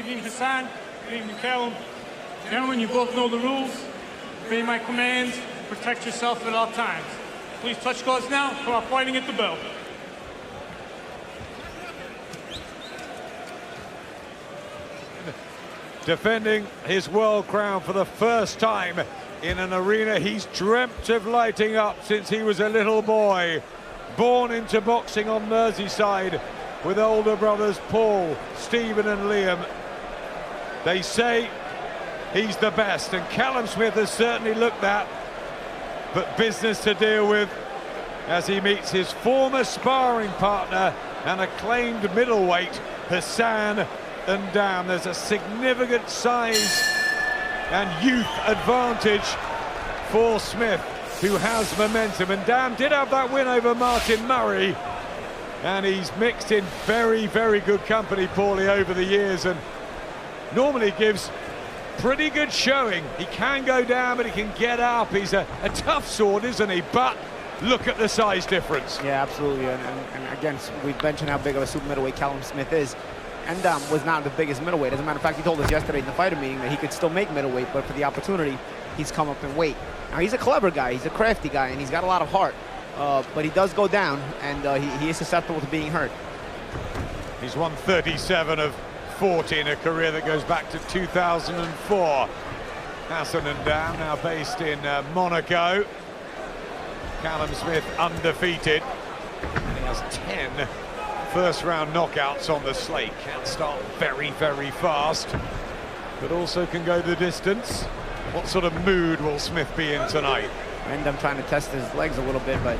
evening, Hassan. Good evening, Callum. Gentlemen, you both know the rules. Obey my commands. Protect yourself at all times. Please touch gloves now. Come on, fighting at the bell. Defending his world crown for the first time in an arena he's dreamt of lighting up since he was a little boy. Born into boxing on Merseyside with older brothers Paul, Stephen and Liam. They say he's the best, and Callum Smith has certainly looked that, but business to deal with as he meets his former sparring partner and acclaimed middleweight, Hassan. And Dam, there's a significant size and youth advantage for Smith, who has momentum. And Dam did have that win over Martin Murray, and he's mixed in very, very good company, Paulie, over the years, and normally gives pretty good showing. He can go down, but he can get up. He's a tough sword, isn't he? But look at the size difference. Yeah, absolutely. And again, we've mentioned how big of a super middleweight Callum Smith is. And was not the biggest middleweight. As a matter of fact, he told us yesterday in the fighter meeting that he could still make middleweight, but for the opportunity, he's come up in weight. Now, he's a clever guy, he's a crafty guy, and he's got a lot of heart. But he does go down, and he is susceptible to being hurt. He's won 37 of 40 in a career that goes back to 2004. Hassan and Dam, now based in Monaco. Callum Smith undefeated. And he has 10 first-round knockouts on the slate. Can start very, very fast, but also can go the distance. What sort of mood will Smith be in tonight? And I'm trying to test his legs a little bit, but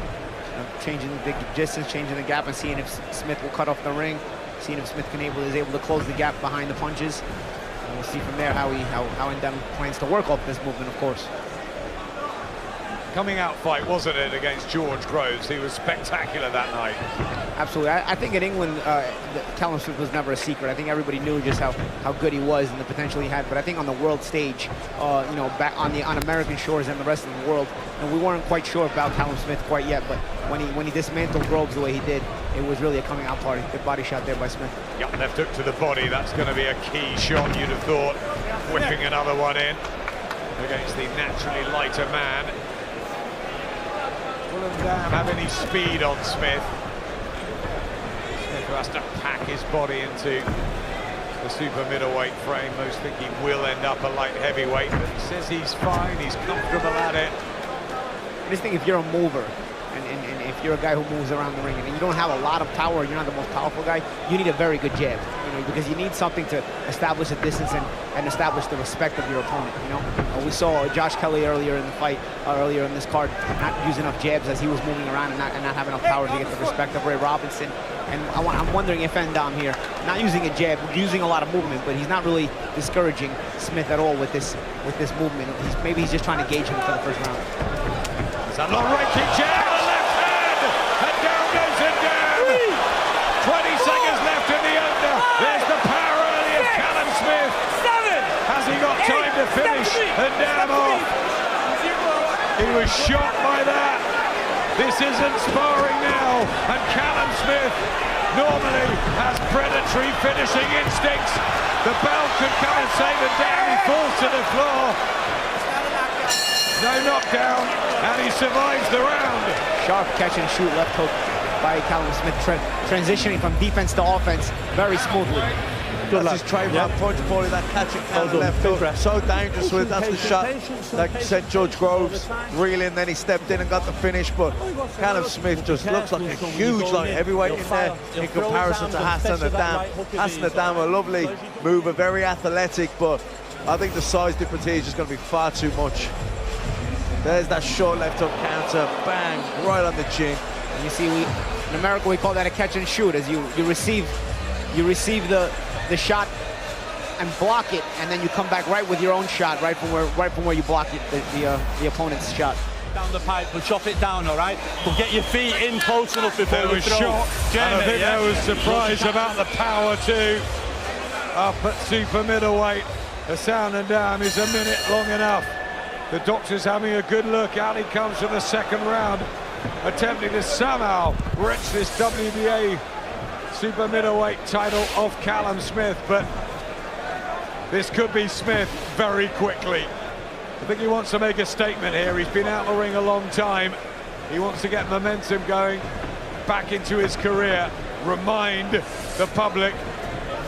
changing the distance, changing the gap, and seeing if Smith will cut off the ring, seeing if Smith is able to close the gap behind the punches. And we'll see from there how Ndam plans to work off this movement, of course. Coming out fight, wasn't it, against George Groves? He was spectacular that night. Absolutely. I think in England, Callum Smith was never a secret. I think everybody knew just how good he was and the potential he had. But I think on the world stage, you know, back on American shores and the rest of the world, and we weren't quite sure about Callum Smith quite yet. But when he dismantled Groves the way he did, it was really a coming out party. Good body shot there by Smith. Yep, left hook to the body. That's going to be a key shot, you'd have thought. Whipping another one in against the naturally lighter man. Will Ndam have any speed on Smith? Smith who has to pack his body into the super middleweight frame. Most think he will end up a light heavyweight, but he says he's fine, he's comfortable at it. I just think if you're a mover, and if you're a guy who moves around the ring and you don't have a lot of power, you're not the most powerful guy, you need a very good jab, you know, because you need something to establish a distance and establish the respect of your opponent, you know. We saw Josh Kelly earlier in the fight, earlier in this card, not use enough jabs as he was moving around and not have enough power to get the respect of Ray Robinson. And I'm wondering if Ndam here, not using a jab, using a lot of movement, but he's not really discouraging Smith at all with this movement. Maybe he's just trying to gauge him for the first round. It's a long right kick jab, the left hand, and down goes Ndam. 20 seconds left in the under. There's the power early of Callum Smith. Has he got time to finish Ndam off? He was shot by that. This isn't sparring now, and Callum Smith normally has predatory finishing instincts. The bell could come and save Ndam. He falls to the floor. No knockdown, and he survives the round. Sharp catch and shoot left hook by Callum Smith, transitioning from defense to offense very smoothly. That's his trademark punch, Paulie, that catch and counter left hook. So dangerous with it. That's the shot that sent Judge Groves reeling, then he stepped in and got the finish. But Callum Smith just looks like a huge light heavyweight in there in comparison to Hassan Ndam. Hassan Ndam, a lovely mover, very athletic, but I think the size difference here is just going to be far too much. There's that short left hook counter, bang, right on the chin. And you see, in America we call that a catch and shoot, as you receive the shot and block it, and then you come back right with your own shot, right from where you block it, the opponent's shot. Down the pipe, but chop it down, all right? But get your feet in close enough before you throw. Shot, and I think there was surprise about the power too. Up at super middleweight, Hassan Ndam is a minute long enough. The doctor's having a good look. Out he comes for the second round, attempting to somehow wrench this WBA super middleweight title off Callum Smith, but This could be Smith very quickly. I think he wants to make a statement here. He's been out of the ring a long time. He wants to get momentum going back into his career. Remind the public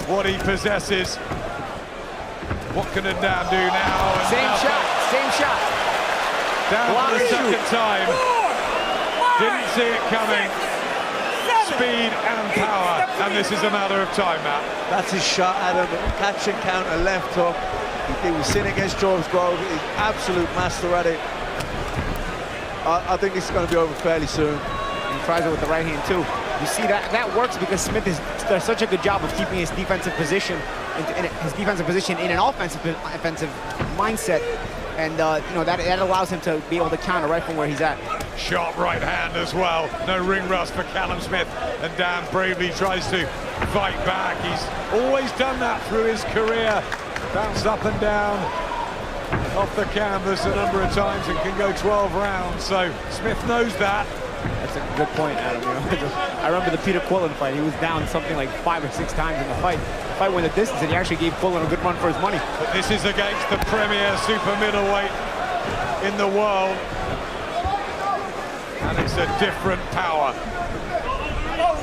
what he possesses. What can Adam do now? And Same shot. Down for the second time. Didn't see it coming. Speed and power, and this is a matter of time, Matt. That's his shot, Adam. Catch and counter, left hook. He was sitting against George Grove. He's absolute master at it. I think this is going to be over fairly soon. He tries it with the right hand too. You see that works because Smith does such a good job of keeping his defensive position in an offensive mindset, and you know that allows him to be able to counter right from where he's at. Sharp right hand as well. No ring rust for Callum Smith, and Dan bravely tries to fight back. He's always done that through his career. Bounced up and down off the canvas a number of times and can go 12 rounds. So Smith knows that. That's a good point, Adam. You know, I remember the Peter Quillen fight. He was down something like 5 or 6 times in the fight. The fight went the distance, and he actually gave Quillen a good run for his money. But this is against the premier super middleweight in the world. And it's a different power.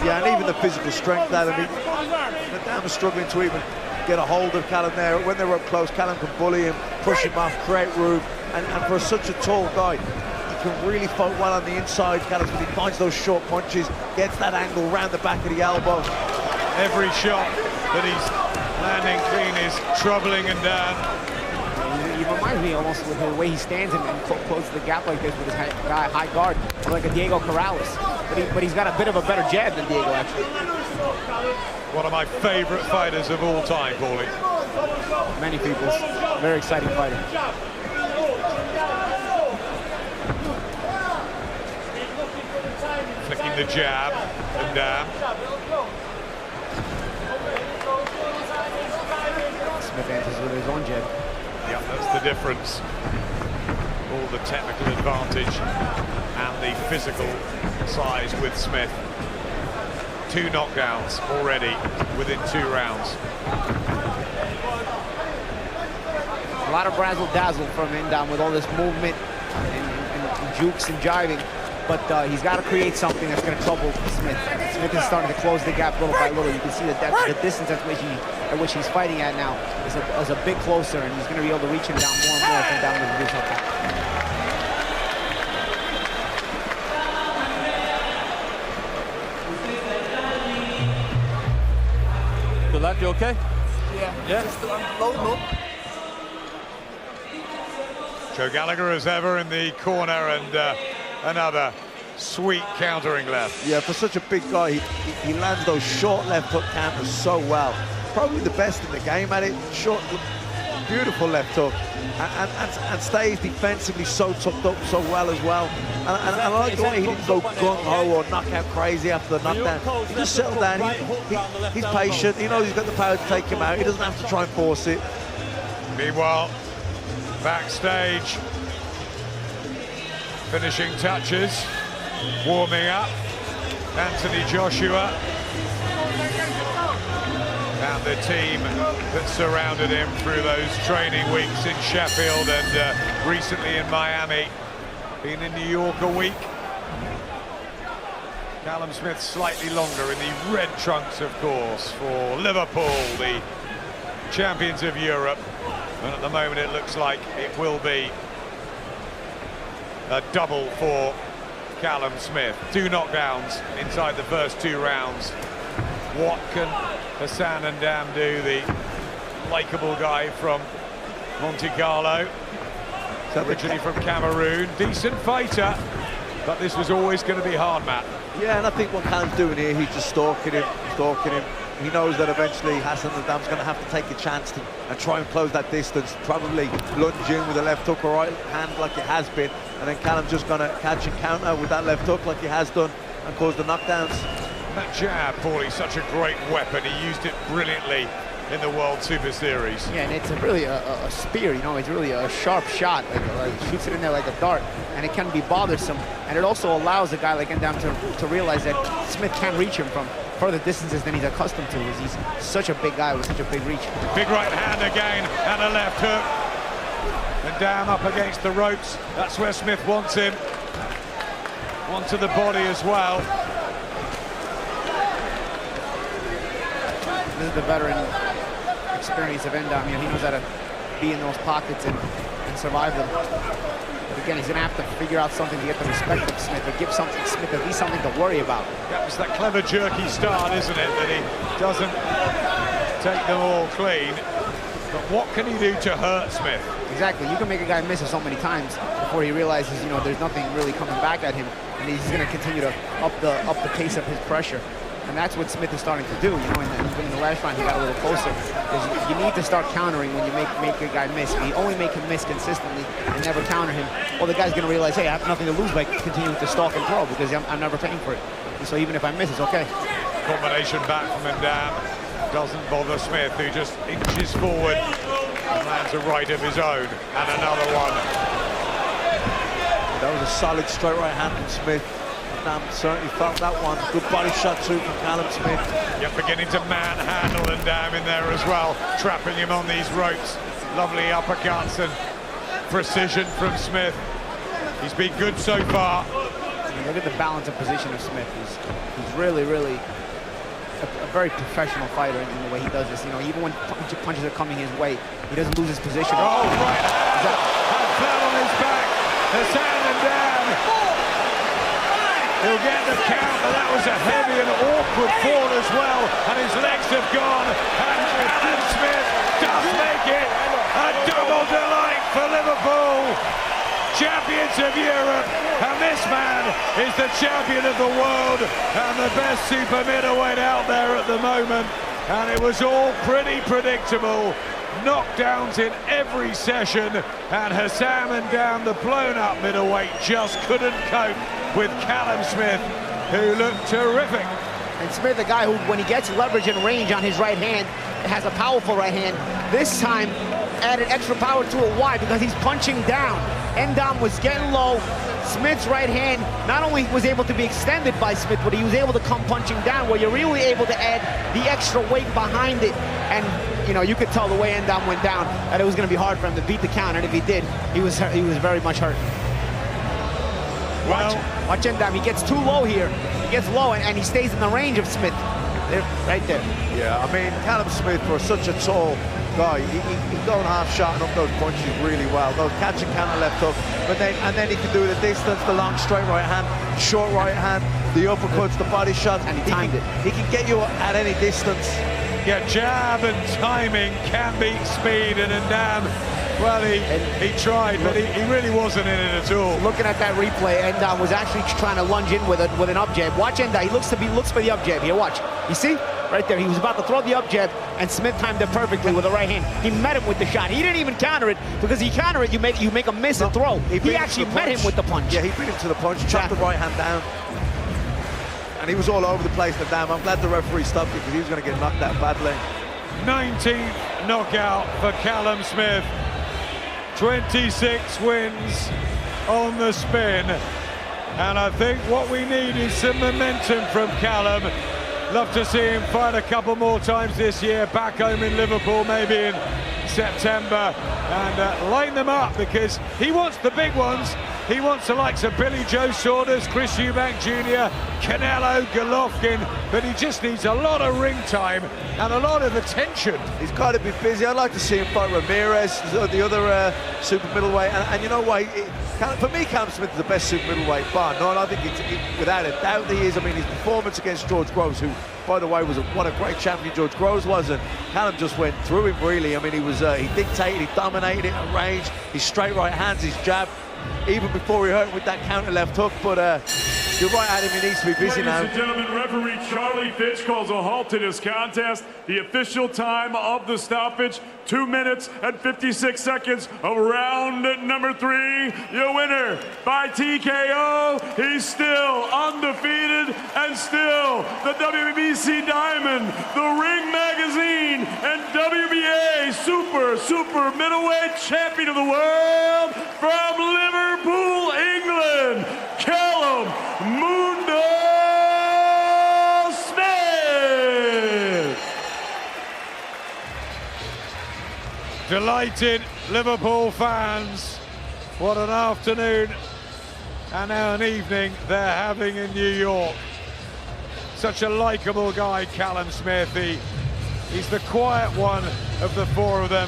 Yeah, and even the physical strength, Adam. Adam was struggling to even get a hold of Callum there. When they were up close, Callum can bully him, push him off, create room. And for such a tall guy, he can really fight well on the inside. Callum, when he finds those short punches, gets that angle round the back of the elbow. Every shot that he's landing clean is troubling and down. He reminds me almost with the way he stands and closes the gap like this with his high guard, like a Diego Corrales. But he's got a bit of a better jab than Diego, actually. One of my favorite fighters of all time, Paulie. Many people's. Very exciting fighter. Flicking the jab and down. Smith answers with his own jab. Yeah, that's the difference. All the technical advantage and the physical size with Smith. 2 knockdowns already within 2 rounds. A lot of razzle-dazzle from Endam with all this movement and jukes and jiving, but he's got to create something that's going to trouble Smith. Smith is starting to close the gap little by little. You can see the depth, the distance at which he's fighting at now is a bit closer, and he's going to be able to reach him down more and more if Endam doesn't do something. Good lad, you okay? Yeah. Joe Gallagher as ever in the corner, and another sweet countering left. Yeah, for such a big guy, he lands those short left hook counters so well. Probably the best in the game at it. Short, beautiful left hook, and stays defensively so tucked up so well as well. And I like the way he didn't go gung-ho or knockout crazy after the knockdown. He just settled down. He's patient. He knows he's got the power to take him out. He doesn't have to try and force it. Meanwhile, backstage, finishing touches, warming up, Anthony Joshua and the team that surrounded him through those training weeks in Sheffield and recently in Miami. Been in New York a week. Callum Smith slightly longer in the red trunks, of course, for Liverpool, the champions of Europe. And at the moment it looks like it will be a double for Callum Smith. 2 knockdowns inside the first 2 rounds. What can Hassan and Dam do? The likeable guy from Monte Carlo, originally from Cameroon. Decent fighter, but this was always going to be hard, Matt. Yeah, and I think what Callum's doing here, he's just stalking him. He knows that eventually Hassan and Dam's going to have to take a chance and try and close that distance, probably lunge in with a left hook or right hand like it has been, and then Callum's just going to catch and counter with that left hook like he has done and cause the knockdowns. That jab, Paulie, such a great weapon. He used it brilliantly in the World Super Series. Yeah, and it's really a spear, you know, it's really a sharp shot, like shoots it in there like a dart, and it can be bothersome, and it also allows a guy like Endam to realize that Smith can't reach him further distances than he's accustomed to. He's such a big guy with such a big reach. Big right hand again, and a left hook. And down up against the ropes. That's where Smith wants him. Onto the body as well. This is the veteran experience of Endam. He knows how to be in those pockets and survive them. But again, he's going to have to figure out something to get the respect of Smith, or give Smith at least something to worry about. That was that clever jerky start, isn't it, that he doesn't take them all clean. But what can he do to hurt Smith? Exactly. You can make a guy miss it so many times before he realizes, there's nothing really coming back at him, and he's going to continue to up the pace of his pressure. And that's what Smith is starting to do. And even in the last round, he got a little closer. You need to start countering when you make a guy miss. If you only make him miss consistently and never counter him, well, the guy's going to realize, hey, I have nothing to lose by continuing to stalk and throw, because I'm never paying for it. And so even if I miss, it's okay. Combination back from Endam doesn't bother Smith, who just inches forward and lands a right of his own. And another one. That was a solid straight right hand from Smith. Endam certainly felt that one. Good body shot too from Callum Smith. You're beginning to manhandle Endam in there as well, trapping him on these ropes. Lovely uppercuts and precision from Smith. He's been good so far. Look at the balance of position of Smith. He's really, really a very professional fighter in the way he does this. Even when punches are coming his way, he doesn't lose his position. Oh, right hand! Flat on his back. Hassan Endam. He'll get the count, but that was a heavy and awkward fall as well, and his legs have gone, and Callum Smith does make it a double delight for Liverpool. Champions of Europe, and this man is the champion of the world and the best super middleweight out there at the moment, and it was all pretty predictable. Knockdowns in every session, and Hassan Endam, the blown-up middleweight, just couldn't cope with Callum Smith, who looked terrific. And Smith, a guy who, when he gets leverage and range on his right hand, has a powerful right hand. This time, added extra power to it. Why? Because he's punching down. Endam was getting low. Smith's right hand not only was able to be extended by Smith, but he was able to come punching down, where you're really able to add the extra weight behind it. And you could tell the way Endam went down that it was going to be hard for him to beat the count, and if he did, he was very much hurt. Watch Endam. He gets too low here. He gets low, and he stays in the range of Smith. There, right there. Yeah, I mean, Callum Smith, for such a tall guy, he's going half shot and up those punches really well. Those catch and counter left hook, and then he can do the distance, the long straight right hand, short right hand, the uppercuts, the body shots, and he timed it. He can get you at any distance. Yeah, jab and timing can beat speed, and Endam, well, he tried, but he really wasn't in it at all. Looking at that replay, Endam was actually trying to lunge in with an up jab. Watch Endam. He looks for the up jab here. Watch. You see? Right there. He was about to throw the up jab, and Smith timed it perfectly with the right hand. He met him with the shot. He didn't even counter it, because he counter it, you make a miss and throw. He actually met him with the punch. Yeah, he beat him to the punch, chopped the right hand down. And he was all over the place, Endam. I'm glad the referee stopped it, because he was going to get knocked out badly. 19th knockout for Callum Smith. 26 wins on the spin. And I think what we need is some momentum from Callum. Love to see him fight a couple more times this year, back home in Liverpool, maybe in September, and line them up, because he wants the big ones. He wants the likes of Billy Joe Saunders, Chris Eubank Jr., Canelo, Golovkin, but he just needs a lot of ring time and a lot of attention. He's got to be busy. I'd like to see him fight Ramirez, the other super middleweight, and you know why? For me, Callum Smith is the best super middleweight bar. No, I think without a doubt he is. I mean, his performance against George Groves, who, by the way, what a great champion George Groves was, and Callum just went through him, really. I mean, he dictated, he dominated it at range, his straight right hands, his jab, even before he hurt him with that counter left hook. But you're right, Adam, he needs to be busy now. Ladies and gentlemen, referee Charlie Fitch calls a halt to this contest. The official time of the stoppage, 2 minutes and 56 seconds of round number 3. Your winner by TKO. He's still undefeated and still the WBC Diamond, the Ring Magazine, and WBA super middleweight champion of the world from Liverpool, England, Callum Mundo Smith. Delighted Liverpool fans. What an afternoon and an evening they're having in New York. Such a likeable guy, Callum Smith. He's the quiet one of the four of them.